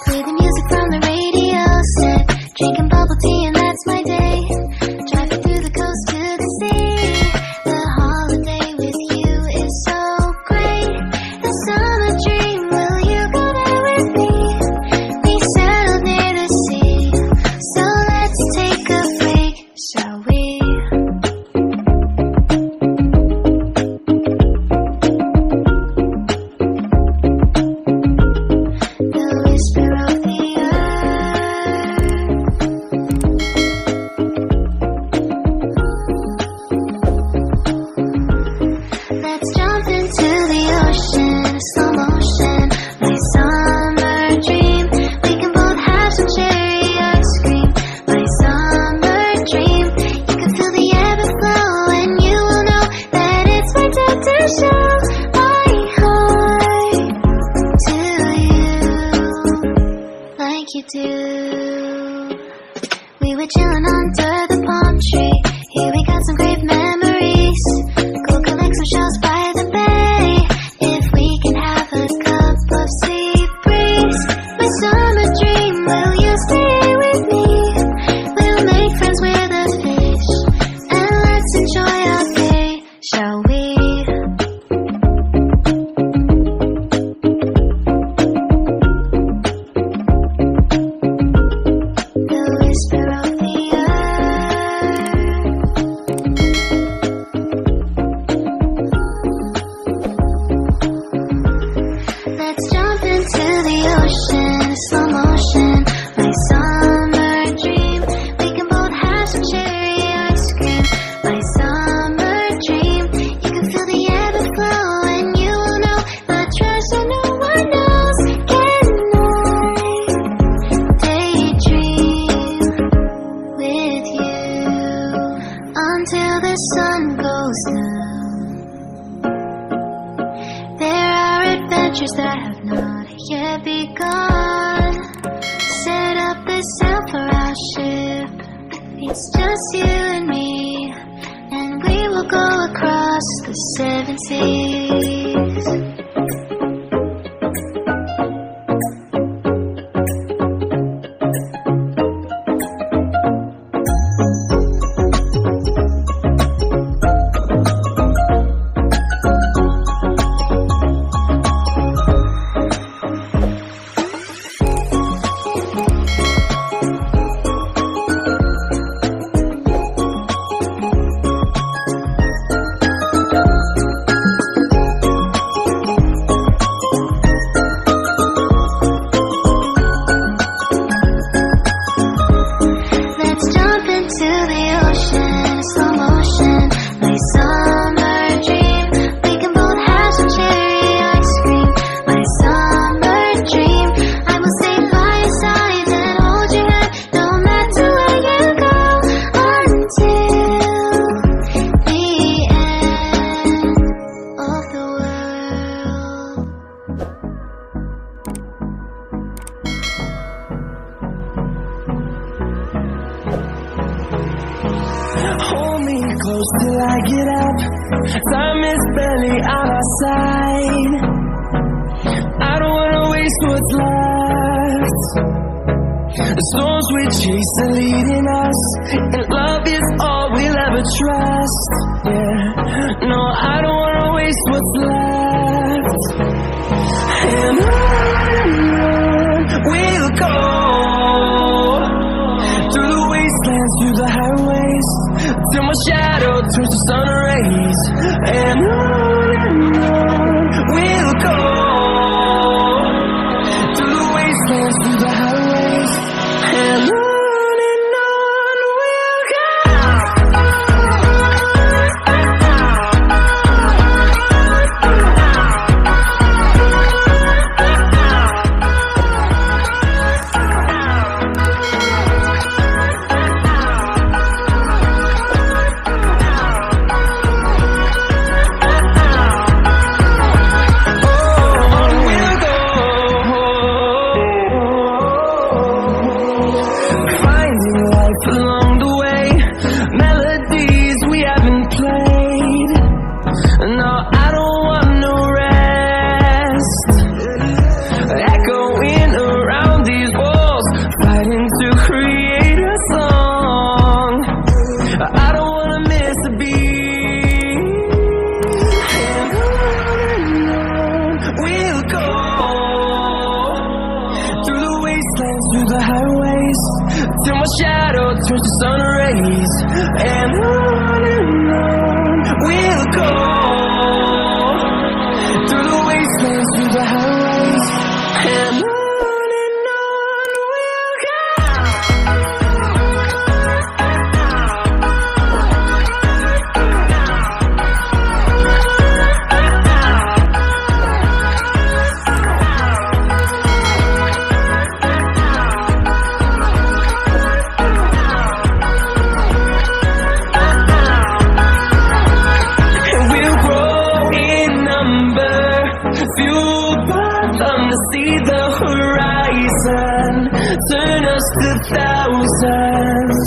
Play the music from the radio set, drinking bubble tea and that's my day. Driving through the coast to the sea. The holiday with you is so great. The summer dream, will you go there with me? We settled near the sea, so let's take a break, shall we? The whisper of the Let's jump into the ocean, slow motion, my summer dream. We can both have some cherry ice cream, my summer dream. You can feel the ebb and flow, and you will know that it's my time to show my heart to you, like you do. We were chilling under the palm tree. Here we got some great memories. Go collect some shells by the bay. If we can have a cup of sea breeze. My summer dream, will you stay with me? We'll make friends with the fish, and let's enjoy our day, shall we? The whisper of the Let's jump into the ocean, slow motion, my summer dream. We can both have some cherry ice cream, my summer dream. You can feel the ebb and flow, and you will know the treasure no one knows. Can I daydream with you until the sun goes down? There are adventures that have not yet begun. Set up the sail for our ship. It's just you and me, and we will go across the 7 seas. Let's jump into the ocean, slow motion, my summer dream. We can both have some cherry ice cream, my summer dream. I will stay by your side and hold your hand, no matter where you go, until the end of the world. Hold me close till I get up. Time is barely on our side. I don't wanna waste what's left. The storms we chase are leading us, and love is all we'll ever trust. Yeah, no, I don't wanna waste what's left. And on we'll go, through the wastelands, through the highways, till my shadow turns to sun rays. And on we'll go, through the wastelands, through the highways, and on we'll go. No, I don't want no towards the sun rays, and on we'll go, through the wastelands, through the highways, and on we'll go. Fueled by them to see the horizon, turn us to thousands.